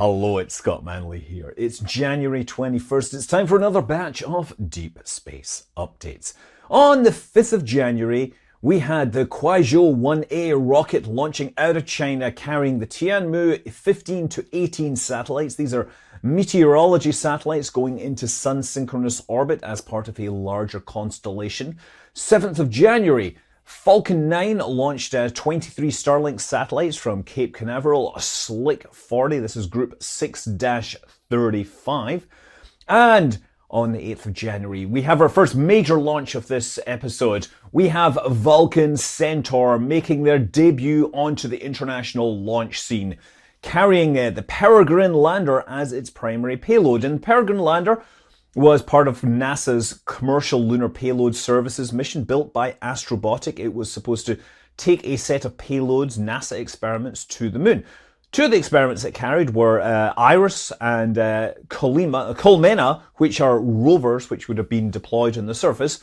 Hello, it's Scott Manley here. It's January 21st. It's time for another batch of Deep Space Updates. On the 5th of January, we had the Kuaizhou 1A rocket launching out of China carrying the Tianmu 15 to 18 satellites. These are meteorology satellites going into sun-synchronous orbit as part of a larger constellation. 7th of January, Falcon 9 launched 23 Starlink satellites from Cape Canaveral, Slick 40. This is Group 6-35. And on the 8th of January, we have our first major launch of this episode. We have Vulcan Centaur making their debut onto the international launch scene, carrying the Peregrine lander as its primary payload. And the Peregrine lander was part of NASA's Commercial Lunar Payload Services mission built by Astrobotic. It was supposed to take a set of payloads, NASA experiments, to the moon. Two of the experiments it carried were Iris and Colmena, which are rovers which would have been deployed on the surface.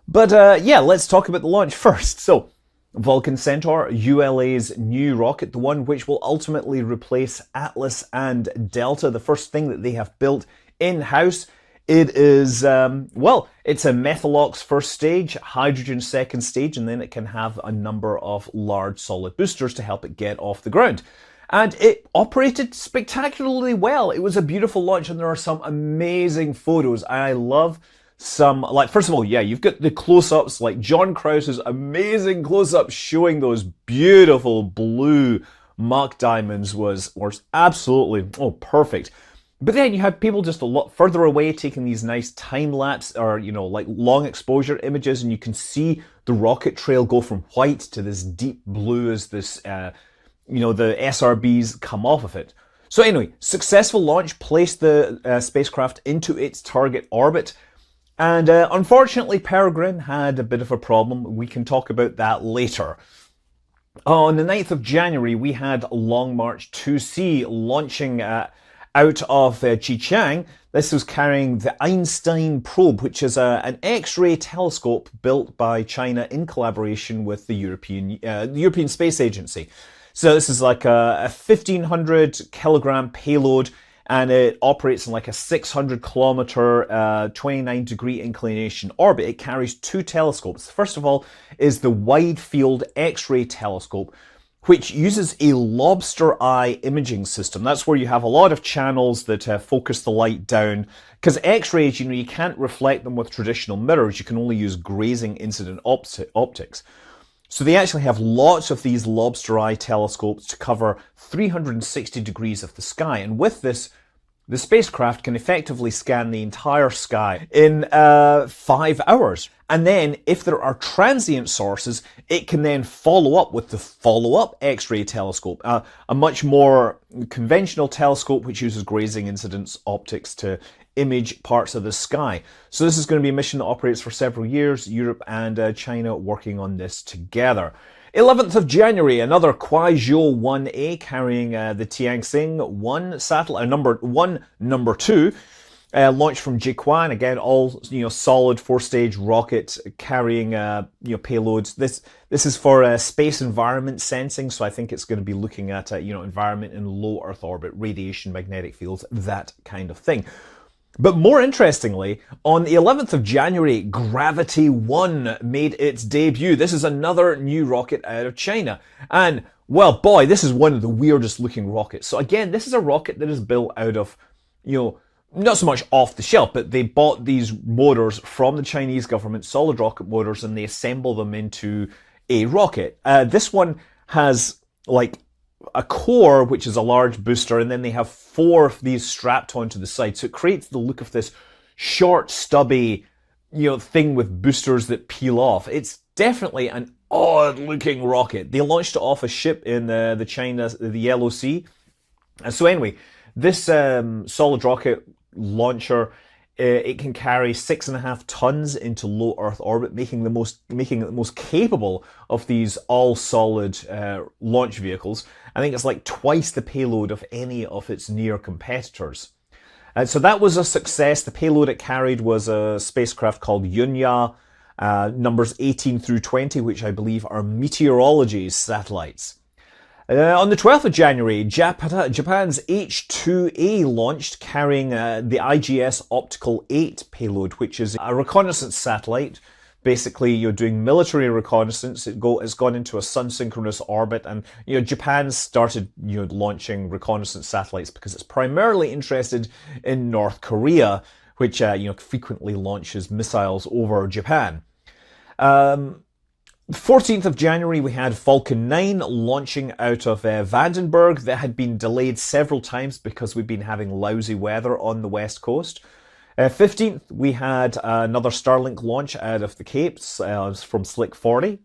But let's talk about the launch first. So, Vulcan Centaur, ULA's new rocket, the one which will ultimately replace Atlas and Delta, the first thing that they have built in-house. It is, it's a Methalox first stage, hydrogen second stage, and then it can have a number of large solid boosters to help it get off the ground. And it operated spectacularly well. It was a beautiful launch, and there are some amazing photos. I love some, first of all, you've got the close-ups, like John Krause's amazing close-ups showing those beautiful blue Mach diamonds was absolutely, perfect. But then you had people just a lot further away taking these nice time-lapse or, long exposure images, and you can see the rocket trail go from white to this deep blue as this, the SRBs come off of it. So anyway, successful launch placed the spacecraft into its target orbit. And unfortunately, Peregrine had a bit of a problem. We can talk about that later. On the 9th of January, we had Long March 2C launching out of Xichang. This was carrying the Einstein probe, which is an X-ray telescope built by China in collaboration with the European Space Agency. So this is like a 1,500 kilogram payload, and it operates in like a 600 kilometer, 29 degree inclination orbit. It carries two telescopes. First of all is the Wide Field X-ray telescope, which uses a lobster eye imaging system. That's where you have a lot of channels that focus the light down. Because X-rays, you can't reflect them with traditional mirrors. You can only use grazing incident optics. So they actually have lots of these lobster eye telescopes to cover 360 degrees of the sky. And with this, the spacecraft can effectively scan the entire sky in 5 hours. And then, if there are transient sources, it can then follow up with the follow-up X-ray telescope, a much more conventional telescope which uses grazing incidence optics to image parts of the sky. So this is going to be a mission that operates for several years, Europe and China working on this together. 11th of January, another Kuaizhou 1A carrying the Tianxing 1 satellite, number 2, launched from Jiquan. Again, all solid 4-stage rocket carrying payloads. This is for space environment sensing, so I think it's going to be looking at environment in low Earth orbit, radiation, magnetic fields, that kind of thing. But more interestingly, on the 11th of January, Gravity 1 made its debut. This is another new rocket out of China. And, well, boy, this is one of the weirdest looking rockets. So again, this is a rocket that is built out of, not so much off the shelf, but they bought these motors from the Chinese government, solid rocket motors, and they assemble them into a rocket. This one has, a core, which is a large booster, and then they have 4 of these strapped onto the side. So it creates the look of this short, stubby, thing with boosters that peel off. It's definitely an odd-looking rocket. They launched it off a ship in the Yellow Sea. So anyway, this solid rocket launcher, it can carry 6.5 tons into low Earth orbit, making it the most capable of these all-solid launch vehicles. I think it's like twice the payload of any of its near competitors. So that was a success. The payload it carried was a spacecraft called Yunya, numbers 18 through 20, which I believe are meteorology satellites. On the 12th of January, Japan's H-2A launched carrying the IGS Optical 8 payload, which is a reconnaissance satellite. Basically, you're doing military reconnaissance. It's gone into a sun-synchronous orbit, and Japan started launching reconnaissance satellites because it's primarily interested in North Korea, which frequently launches missiles over Japan. 14th of January, we had Falcon 9 launching out of Vandenberg. That had been delayed several times because we've been having lousy weather on the west coast. 15th, we had another Starlink launch out of the Capes from Slick 40.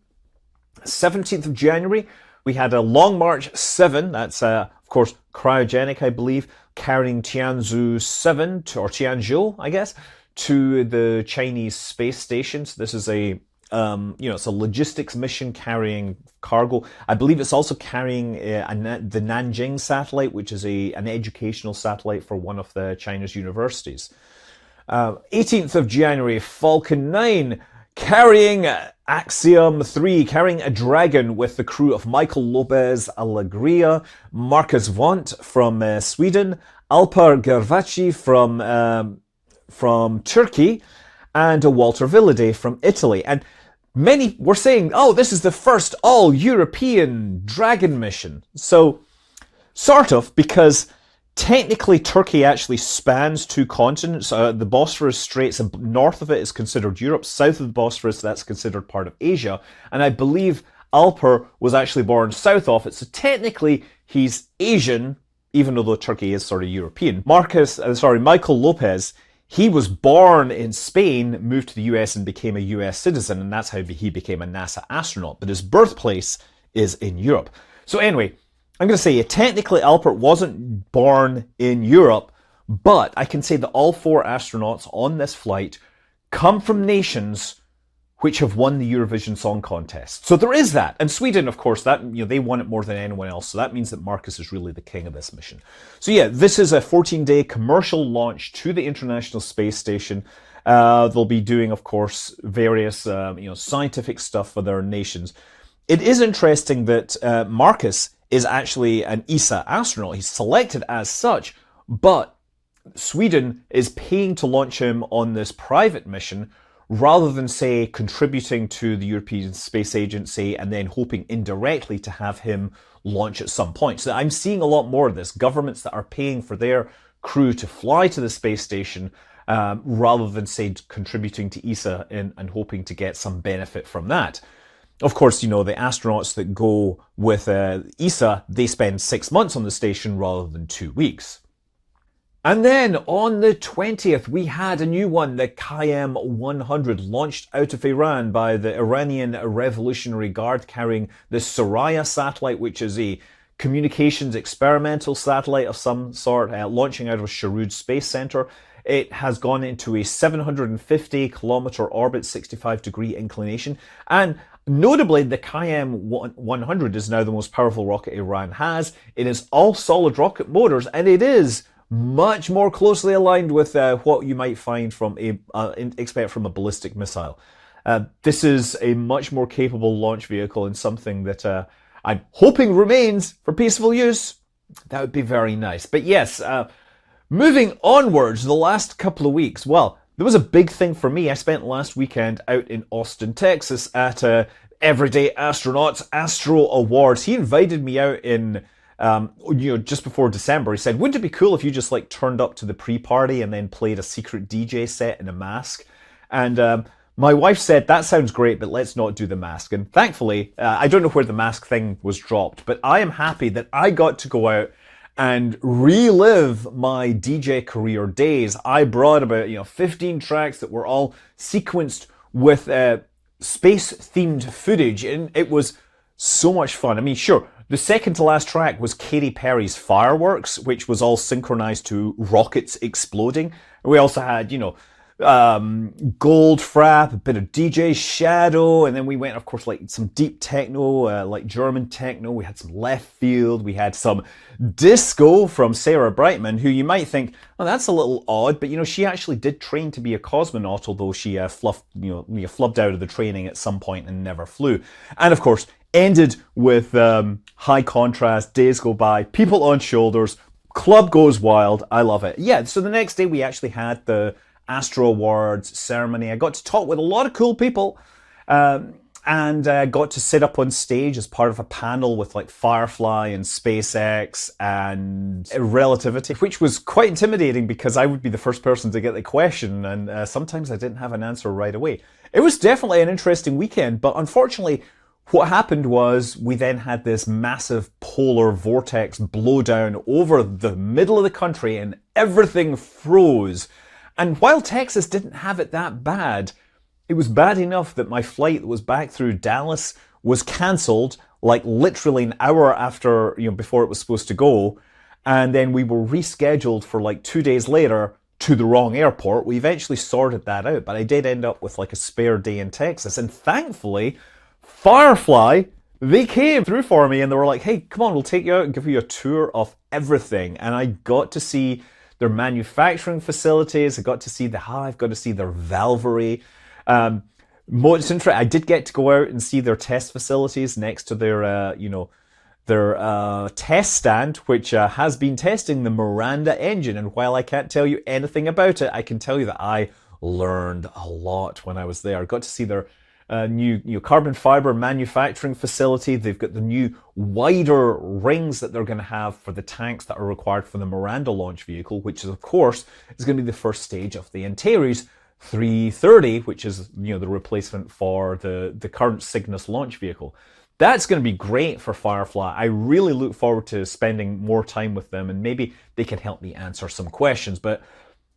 17th of January, we had a Long March 7, that's of course cryogenic, I believe, carrying Tianzhou 7, or Tianzhou, I guess, to the Chinese space station. So this is it's a logistics mission carrying cargo. I believe it's also carrying the Nanjing satellite, which is an educational satellite for one of the China's universities. 18th of January, Falcon 9 carrying Axiom 3, carrying a Dragon with the crew of Michael Lopez Alegria, Marcus Vont from Sweden, Alpar Gervacci from Turkey, and Walter Villade from Italy. And many were saying, oh, this is the first all-European Dragon mission. So, sort of, because technically Turkey actually spans two continents. The Bosphorus Straits, north of it is considered Europe, south of the Bosphorus that's considered part of Asia. And I believe Alper was actually born south of it, so technically he's Asian, even though Turkey is sort of European. Michael Lopez, he was born in Spain, moved to the US and became a US citizen, and that's how he became a NASA astronaut. But his birthplace is in Europe. So anyway, I'm going to say technically Alpert wasn't born in Europe, but I can say that all four astronauts on this flight come from nations which have won the Eurovision Song Contest. So there is that. And Sweden, of course, they won it more than anyone else. So that means that Marcus is really the king of this mission. So yeah, this is a 14-day commercial launch to the International Space Station. They'll be doing, of course, various scientific stuff for their nations. It is interesting that Marcus is actually an ESA astronaut. He's selected as such, but Sweden is paying to launch him on this private mission rather than, say, contributing to the European Space Agency and then hoping indirectly to have him launch at some point. So I'm seeing a lot more of this. Governments that are paying for their crew to fly to the space station rather than, say, contributing to ESA and hoping to get some benefit from that. Of course, the astronauts that go with ESA, they spend 6 months on the station rather than 2 weeks. And then on the 20th, we had a new one, the Qaem 100, launched out of Iran by the Iranian Revolutionary Guard, carrying the Soraya satellite, which is a communications experimental satellite of some sort, launching out of Sharud Space Center. It has gone into a 750-kilometer orbit, 65-degree inclination, and notably, the Qaem 100 is now the most powerful rocket Iran has. It is all solid rocket motors, and it is much more closely aligned with what you might find from expect from a ballistic missile. This is a much more capable launch vehicle and something that I'm hoping remains for peaceful use. That would be very nice. But yes, moving onwards, the last couple of weeks, well, there was a big thing for me. I spent last weekend out in Austin, Texas at Everyday Astronauts Astro Awards. He invited me out in just before December. He said, wouldn't it be cool if you just turned up to the pre-party and then played a secret DJ set in a mask? And my wife said, that sounds great, but let's not do the mask. And thankfully, I don't know where the mask thing was dropped, but I am happy that I got to go out and relive my DJ career days. I brought about 15 tracks that were all sequenced with space-themed footage, and it was so much fun. I mean, sure, the second to last track was Katy Perry's Fireworks, which was all synchronized to rockets exploding. We also had, Goldfrapp, a bit of DJ Shadow, and then we went, of course, some deep techno, German techno. We had some left field. We had some disco from Sarah Brightman, who you might think, oh, that's a little odd, but she actually did train to be a cosmonaut, although she flubbed out of the training at some point and never flew. And of course, Ended with high contrast, days go by, people on shoulders, club goes wild. I love it. Yeah, so the next day we actually had the Astro Awards ceremony. I got to talk with a lot of cool people. And got to sit up on stage as part of a panel with like Firefly and SpaceX and Relativity, which was quite intimidating because I would be the first person to get the question, and sometimes I didn't have an answer right away. It was definitely an interesting weekend, but unfortunately, what happened was we then had this massive polar vortex blow down over the middle of the country and everything froze. And while Texas didn't have it that bad, it was bad enough that my flight that was back through Dallas was cancelled, like literally an hour after, before it was supposed to go. And then we were rescheduled for like 2 days later to the wrong airport. We eventually sorted that out, but I did end up with like a spare day in Texas. And thankfully, Firefly, they came through for me and they were like, hey, come on, we'll take you out and give you a tour of everything. And I got to see their manufacturing facilities. I got to see the hive, got to see their valvery. Most interesting, I did get to go out and see their test facilities next to their, their test stand, which has been testing the Miranda engine. And while I can't tell you anything about it, I can tell you that I learned a lot when I was there. I got to see their new carbon fiber manufacturing facility. They've got the new wider rings that they're going to have for the tanks that are required for the Miranda launch vehicle, which is, of course, is going to be the first stage of the Antares 330, which is the replacement for the current Cygnus launch vehicle. That's going to be great for Firefly. I really look forward to spending more time with them, and maybe they can help me answer some questions. But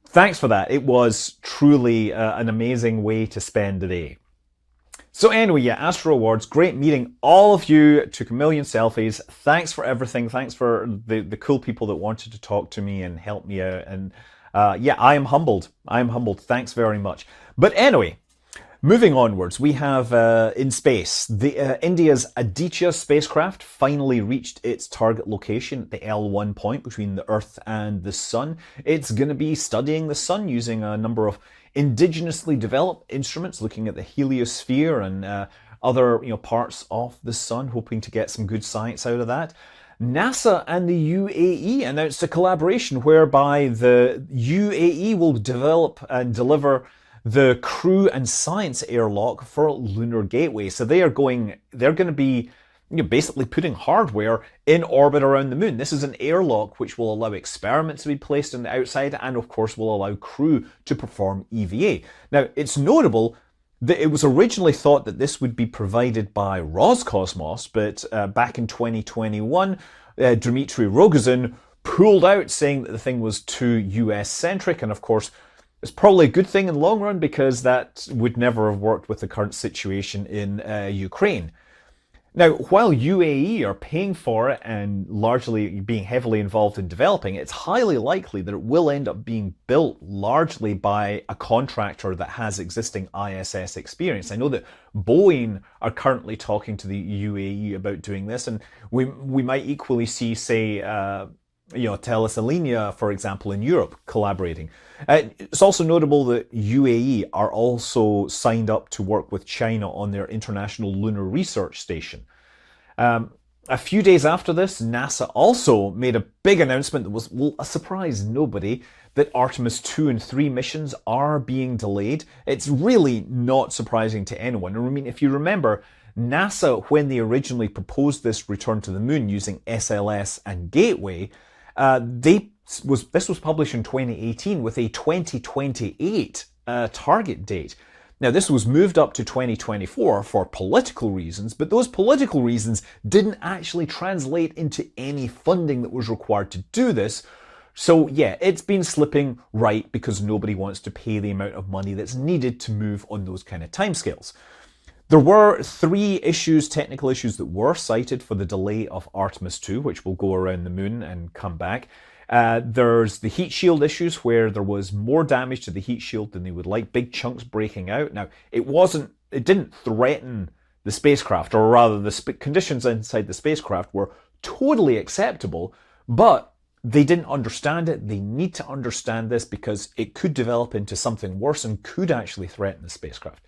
thanks for that. It was truly an amazing way to spend the day. So anyway, yeah, Astro Awards, great meeting all of you. Took a million selfies. Thanks for everything. Thanks for the cool people that wanted to talk to me and help me out. And yeah, I am humbled. I am humbled. Thanks very much. But anyway, moving onwards, we have in space, India's Aditya spacecraft finally reached its target location at the L1 point between the Earth and the Sun. It's going to be studying the Sun using a number of indigenously developed instruments, looking at the heliosphere and other parts of the Sun, hoping to get some good science out of that. NASA and the UAE announced a collaboration whereby the UAE will develop and deliver the crew and science airlock for Lunar Gateway. So they're going to be basically putting hardware in orbit around the moon. This is an airlock which will allow experiments to be placed on the outside and, of course, will allow crew to perform EVA. Now, it's notable that it was originally thought that this would be provided by Roscosmos, but back in 2021, Dmitry Rogozin pulled out, saying that the thing was too US-centric, and of course, it's probably a good thing in the long run because that would never have worked with the current situation in Ukraine. Now, while UAE are paying for it and largely being heavily involved in developing it, it's highly likely that it will end up being built largely by a contractor that has existing ISS experience. I know that Boeing are currently talking to the UAE about doing this, and we might equally see, say, Thales Alenia, for example, in Europe, collaborating. It's also notable that UAE are also signed up to work with China on their International Lunar Research Station. A few days after this, NASA also made a big announcement that will surprise nobody, that Artemis 2 and 3 missions are being delayed. It's really not surprising to anyone. I mean, if you remember, NASA, when they originally proposed this return to the moon using SLS and Gateway, this was published in 2018 with a 2028 target date. Now, this was moved up to 2024 for political reasons, but those political reasons didn't actually translate into any funding that was required to do this. So yeah, it's been slipping right because nobody wants to pay the amount of money that's needed to move on those kind of timescales. There were 3 technical issues that were cited for the delay of Artemis 2, which will go around the moon and come back. There's the heat shield issues where there was more damage to the heat shield than they would like, big chunks breaking out. Now, it didn't threaten the spacecraft, or rather the conditions inside the spacecraft were totally acceptable, but they didn't understand it. They need to understand this because it could develop into something worse and could actually threaten the spacecraft.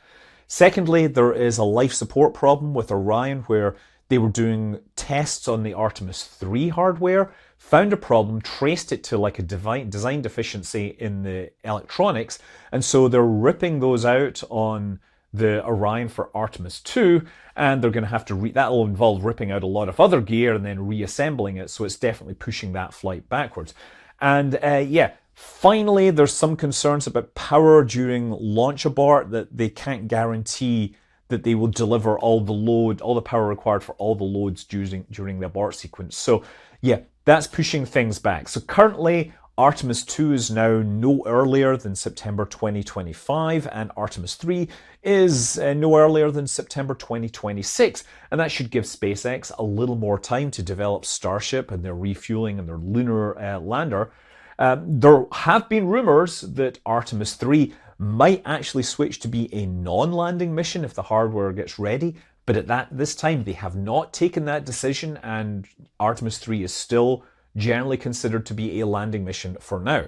Secondly, there is a life support problem with Orion where They were doing tests on the Artemis 3 hardware, found a problem, traced it to like a design deficiency in the electronics, and so they're ripping those out on the Orion for Artemis 2, and they're going to have to that'll involve ripping out a lot of other gear and then reassembling it, so it's definitely pushing that flight backwards. And yeah, finally there's some concerns about power during launch abort, that they can't guarantee that they will deliver all the power required for all the loads during the abort sequence. So yeah, that's pushing things back. So currently, Artemis 2 is now no earlier than September 2025, and Artemis 3 is no earlier than September 2026. And that should give SpaceX a little more time to develop Starship and their refueling and their lunar lander. There have been rumors that Artemis 3 might actually switch to be a non-landing mission if the hardware gets ready, but at this time they have not taken that decision, and Artemis 3 is still generally considered to be a landing mission for now.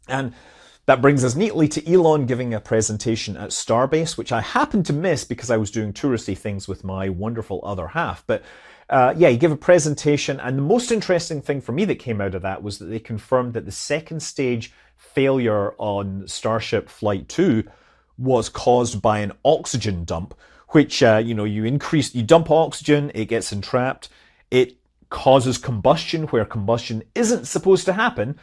And that brings us neatly to Elon giving a presentation at Starbase, which I happened to miss because I was doing touristy things with my wonderful other half. But yeah, he gave a presentation, and the most interesting thing for me that came out of that was that they confirmed that the second stage failure on Starship Flight 2 was caused by an oxygen dump, which, you dump oxygen, it gets entrapped, it causes combustion where combustion isn't supposed to happen.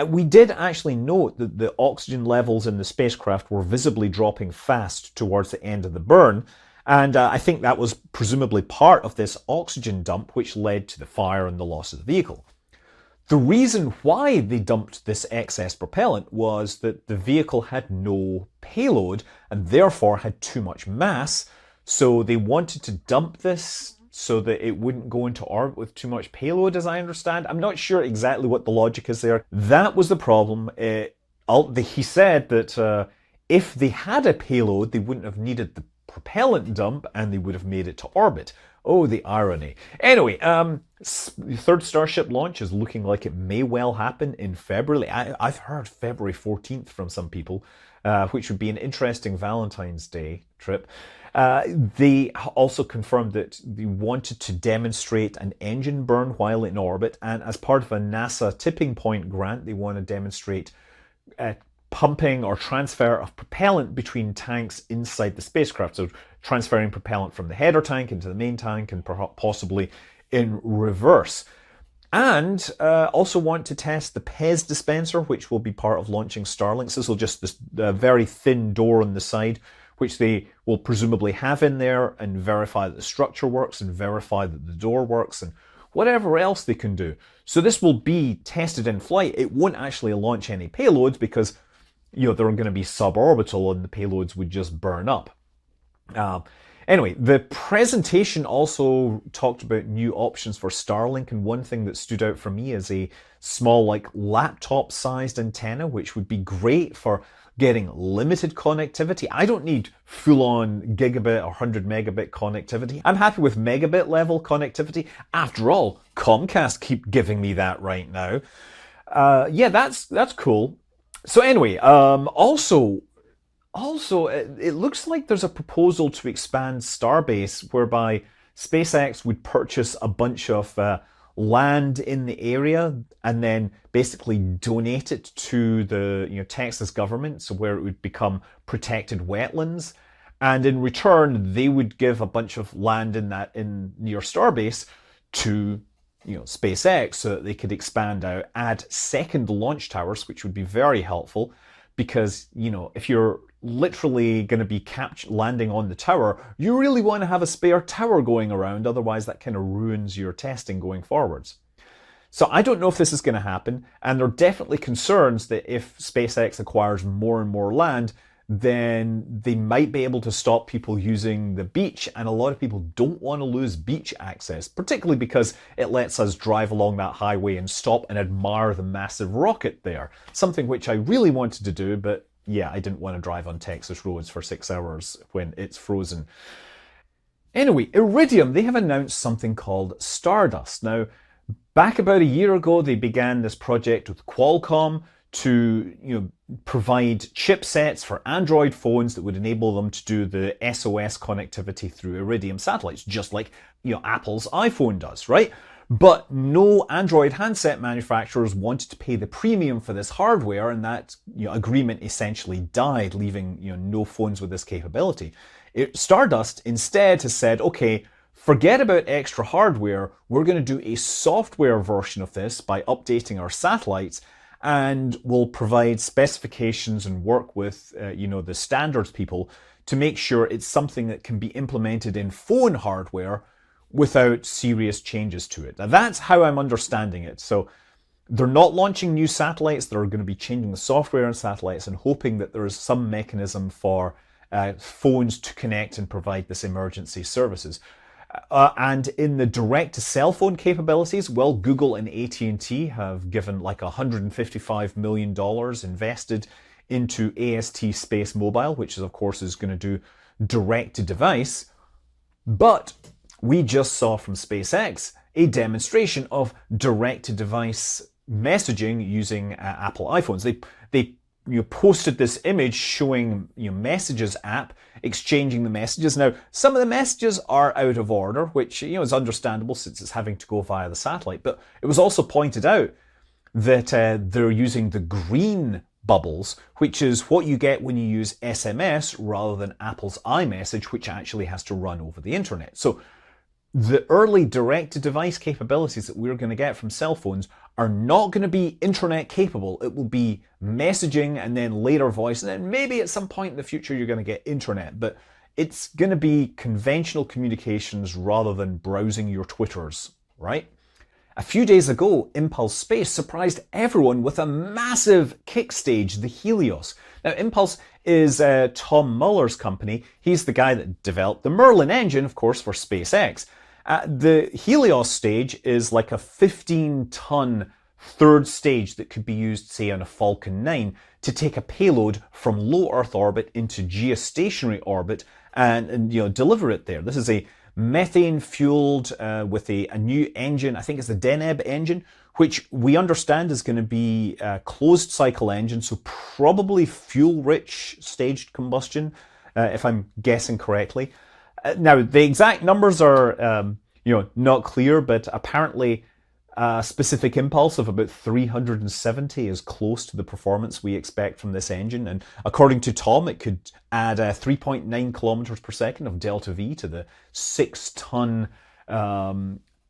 We did actually note that the oxygen levels in the spacecraft were visibly dropping fast towards the end of the burn, and I think that was presumably part of this oxygen dump which led to the fire and the loss of the vehicle. The reason why they dumped this excess propellant was that the vehicle had no payload and therefore had too much mass, so they wanted to dump this so that it wouldn't go into orbit with too much payload, as I understand. I'm not sure exactly what the logic is there. That was the problem. He said that if they had a payload, they wouldn't have needed the propellant dump and they would have made it to orbit. Oh, the irony. Anyway, the third Starship launch is looking like it may well happen in February. I've heard February 14th from some people, which would be an interesting Valentine's Day trip. They also confirmed that they wanted to demonstrate an engine burn while in orbit, and as part of a NASA tipping point grant, they want to demonstrate pumping or transfer of propellant between tanks inside the spacecraft. So transferring propellant from the header tank into the main tank and possibly in reverse. And also want to test the PEZ dispenser, which will be part of launching Starlink. This will just this very thin door on the side, which they will presumably have in there, and verify that the structure works and verify that the door works and whatever else they can do. So this will be tested in flight. It won't actually launch any payloads because they're going to be suborbital and the payloads would just burn up. Anyway, the presentation also talked about new options for Starlink, and one thing that stood out for me is a small, like laptop-sized antenna, which would be great for getting limited connectivity. I don't need full-on gigabit or 100 megabit connectivity. I'm happy with megabit level connectivity. After all, Comcast keep giving me that right now. Yeah, that's cool. So anyway, also, it looks like there's a proposal to expand Starbase, whereby SpaceX would purchase a bunch of land in the area and then basically donate it to the Texas government, so where it would become protected wetlands, and in return they would give a bunch of land in near Starbase to SpaceX so that they could expand out, add second launch towers, which would be very helpful because if you're literally going to be landing on the tower, you really want to have a spare tower going around, otherwise that kind of ruins your testing going forwards. So I don't know if this is going to happen, and there are definitely concerns that if SpaceX acquires more and more land, then they might be able to stop people using the beach, and a lot of people don't want to lose beach access, particularly because it lets us drive along that highway and stop and admire the massive rocket there, something which I really wanted to do, but yeah, I didn't want to drive on Texas roads for 6 hours when it's frozen. Anyway, Iridium, they have announced something called Stardust. Now, back about a year ago, they began this project with Qualcomm to provide chipsets for Android phones that would enable them to do the SOS connectivity through Iridium satellites, just like Apple's iPhone does, right? But no Android handset manufacturers wanted to pay the premium for this hardware, and that agreement essentially died, leaving no phones with this capability. Stardust instead has said, okay, forget about extra hardware. We're going to do a software version of this by updating our satellites, and we'll provide specifications and work with the standards people to make sure it's something that can be implemented in phone hardware without serious changes to it. Now, that's how I'm understanding it. So they're not launching new satellites. They're going to be changing the software on satellites and hoping that there is some mechanism for phones to connect and provide this emergency services. And in the direct-to-cell phone capabilities, well, Google and AT&T have given like $155 million invested into AST Space Mobile, which is, of course, is going to do direct-to-device. But we just saw from SpaceX a demonstration of direct-to-device messaging using Apple iPhones. They posted this image showing Messages app exchanging the messages. Now, some of the messages are out of order, which is understandable since it's having to go via the satellite. But it was also pointed out that they're using the green bubbles, which is what you get when you use SMS rather than Apple's iMessage, which actually has to run over the internet. So the early direct-to-device capabilities that we're going to get from cell phones are not going to be internet capable. It will be messaging and then later voice, and then maybe at some point in the future you're going to get internet, but it's going to be conventional communications rather than browsing your Twitters, right? A few days ago, Impulse Space surprised everyone with a massive kick stage, the Helios. Now, Impulse is Tom Muller's company. He's the guy that developed the Merlin engine, of course, for SpaceX. The Helios stage is like a 15-ton third stage that could be used, say, on a Falcon 9 to take a payload from low Earth orbit into geostationary orbit and deliver it there. This is a methane-fueled with a new engine. I think it's the Deneb engine, which we understand is going to be a closed-cycle engine, so probably fuel-rich staged combustion, if I'm guessing correctly. Now, the exact numbers are, not clear, but apparently a specific impulse of about 370 is close to the performance we expect from this engine. And according to Tom, it could add 3.9 kilometers per second of delta V to the 6-ton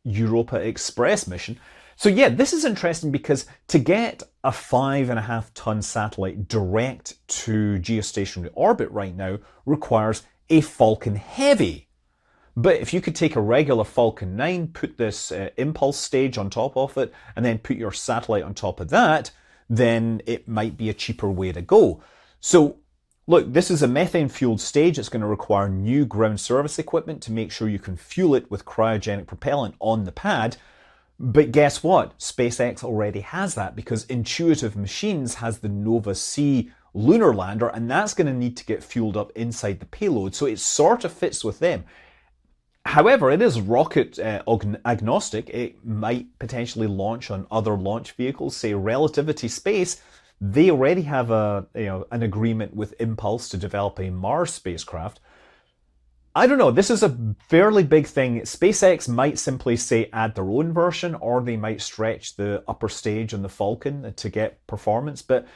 Europa Express mission. So yeah, this is interesting because to get a 5.5-ton satellite direct to geostationary orbit right now requires a Falcon Heavy. But if you could take a regular Falcon 9, put this impulse stage on top of it, and then put your satellite on top of that, then it might be a cheaper way to go. So look, this is a methane-fueled stage. It's going to require new ground service equipment to make sure you can fuel it with cryogenic propellant on the pad. But guess what? SpaceX already has that because Intuitive Machines has the Nova C lunar lander, and that's going to need to get fueled up inside the payload. So it sort of fits with them. However, it is rocket agnostic. It might potentially launch on other launch vehicles, say Relativity Space. They already have an agreement with Impulse to develop a Mars spacecraft. I don't know. This is a fairly big thing. SpaceX might simply say add their own version, or they might stretch the upper stage on the Falcon to get performance. But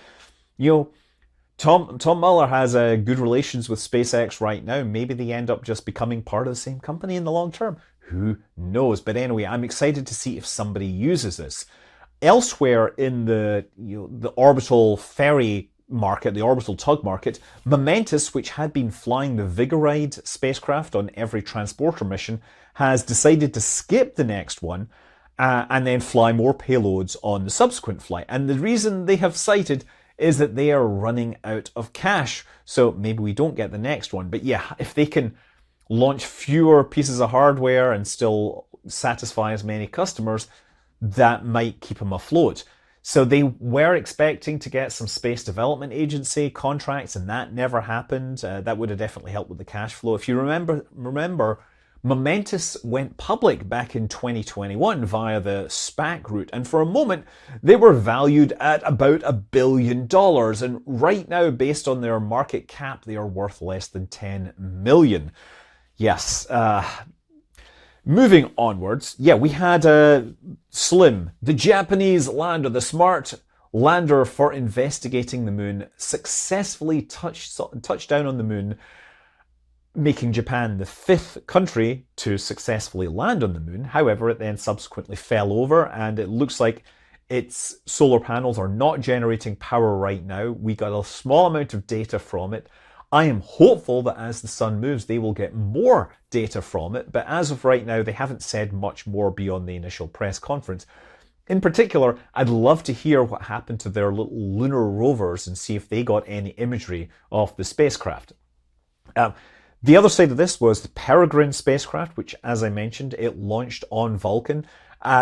Tom Muller has good relations with SpaceX right now. Maybe they end up just becoming part of the same company in the long term. Who knows? But anyway, I'm excited to see if somebody uses this. Elsewhere in the orbital ferry market, the Orbital Tug Market, Momentus, which had been flying the Vigoride spacecraft on every transporter mission, has decided to skip the next one and then fly more payloads on the subsequent flight. And the reason they have cited is that they are running out of cash. So maybe we don't get the next one. But yeah, if they can launch fewer pieces of hardware and still satisfy as many customers, that might keep them afloat. So they were expecting to get some Space Development Agency contracts, and that never happened. That would have definitely helped with the cash flow. If you remember, Momentus went public back in 2021 via the SPAC route, and for a moment they were valued at about $1 billion, and right now, based on their market cap, they are worth less than 10 million. Yes, moving onwards, we had SLIM, the Japanese lander, the smart lander for investigating the moon, successfully touched down on the moon, making Japan the 5th country to successfully land on the moon. However, it then subsequently fell over, and it looks like its solar panels are not generating power right now. We got a small amount of data from it. I am hopeful that as the sun moves, they will get more data from it, but as of right now, they haven't said much more beyond the initial press conference. In particular, I'd love to hear what happened to their little lunar rovers and see if they got any imagery of the spacecraft. The other side of this was the Peregrine spacecraft, which, as I mentioned, it launched on Vulcan.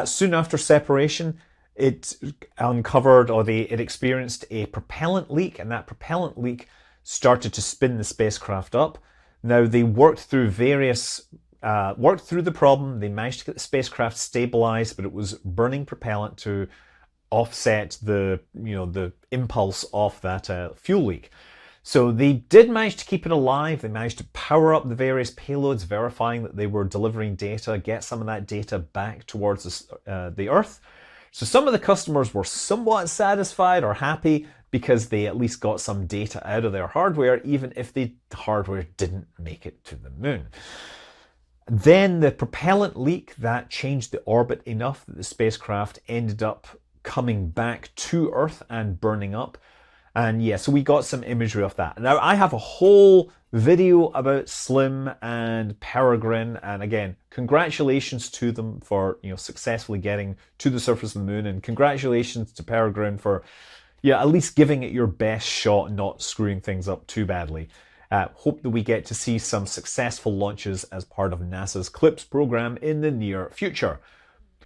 Soon after separation, it experienced a propellant leak, and that propellant leak started to spin the spacecraft up. Now, they worked through the problem. They managed to get the spacecraft stabilized, but it was burning propellant to offset the impulse of that fuel leak. So they did manage to keep it alive. They managed to power up the various payloads, verifying that they were delivering data, get some of that data back towards the Earth. So some of the customers were somewhat satisfied or happy because they at least got some data out of their hardware, even if the hardware didn't make it to the moon. Then the propellant leak, that changed the orbit enough that the spacecraft ended up coming back to Earth and burning up. And so we got some imagery of that. Now, I have a whole video about SLIM and Peregrine, and again, congratulations to them for successfully getting to the surface of the moon, and congratulations to Peregrine for at least giving it your best shot, not screwing things up too badly. Hope that we get to see some successful launches as part of NASA's CLIPS program in the near future.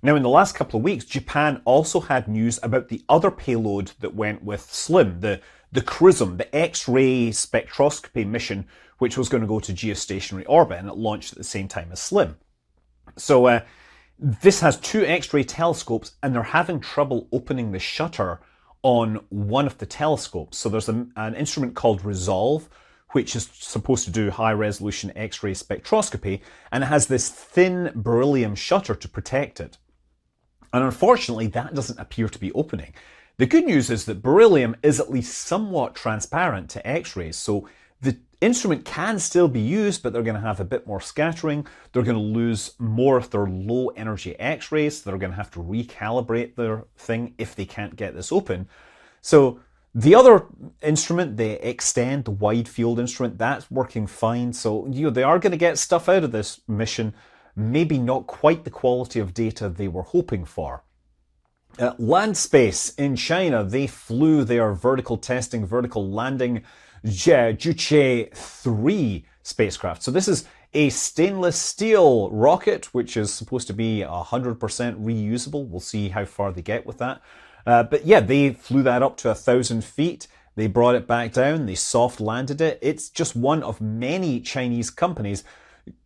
Now, in the last couple of weeks, Japan also had news about the other payload that went with SLIM, the CRISM, the X-ray spectroscopy mission, which was going to go to geostationary orbit, and it launched at the same time as SLIM. So this has 2 X-ray telescopes, and they're having trouble opening the shutter on one of the telescopes. So there's an instrument called Resolve, which is supposed to do high-resolution X-ray spectroscopy, and it has this thin beryllium shutter to protect it. And unfortunately, that doesn't appear to be opening. The good news is that beryllium is at least somewhat transparent to X-rays, so the instrument can still be used, but they're going to have a bit more scattering. They're going to lose more of their low-energy X-rays, so they're going to have to recalibrate their thing if they can't get this open. So the other instrument, the Extend, the wide field instrument, that's working fine. So they are going to get stuff out of this mission, maybe not quite the quality of data they were hoping for. Landspace in China, they flew their vertical landing Juche 3 spacecraft. So this is a stainless steel rocket, which is supposed to be 100% reusable. We'll see how far they get with that. But they flew that up to 1,000 feet. They brought it back down. They soft landed it. It's just one of many Chinese companies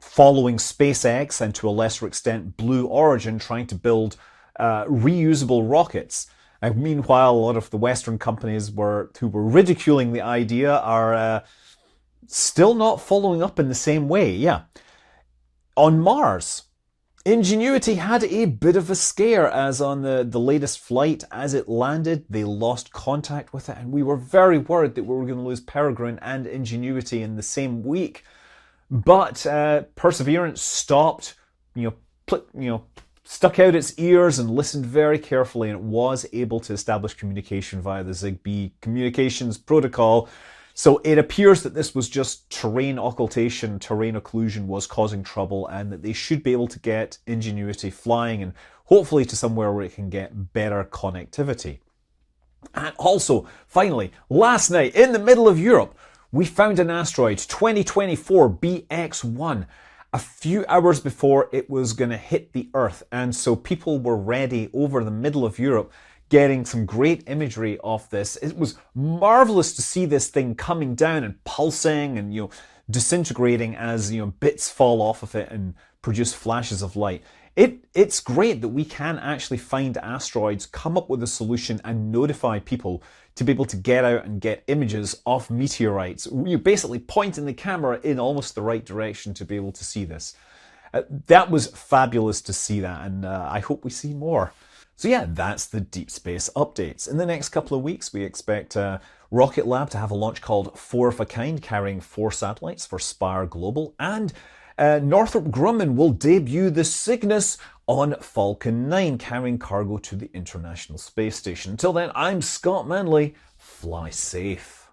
following SpaceX and to a lesser extent Blue Origin trying to build reusable rockets. Meanwhile, a lot of the Western companies who were ridiculing the idea are still not following up in the same way. On Mars, Ingenuity had a bit of a scare, as on the latest flight, as it landed, they lost contact with it, and we were very worried that we were going to lose Peregrine and Ingenuity in the same week. But Perseverance stopped, stuck out its ears and listened very carefully, and it was able to establish communication via the Zigbee communications protocol. So it appears that this was just terrain occultation, terrain occlusion was causing trouble, and that they should be able to get Ingenuity flying and hopefully to somewhere where it can get better connectivity. And also, finally, last night in the middle of Europe, we found an asteroid, 2024 BX1, a few hours before it was going to hit the Earth. And so people were ready over the middle of Europe getting some great imagery of this. It was marvelous to see this thing coming down and pulsing and disintegrating as bits fall off of it and produce flashes of light. It's great that we can actually find asteroids, come up with a solution, and notify people to be able to get out and get images of meteorites. You're basically pointing the camera in almost the right direction to be able to see this. That was fabulous to see that, and I hope we see more. So yeah, that's the deep space updates. In the next couple of weeks, we expect Rocket Lab to have a launch called 4 of a Kind, carrying 4 satellites for Spire Global, and Northrop Grumman will debut the Cygnus on Falcon 9, carrying cargo to the International Space Station. Until then, I'm Scott Manley. Fly safe.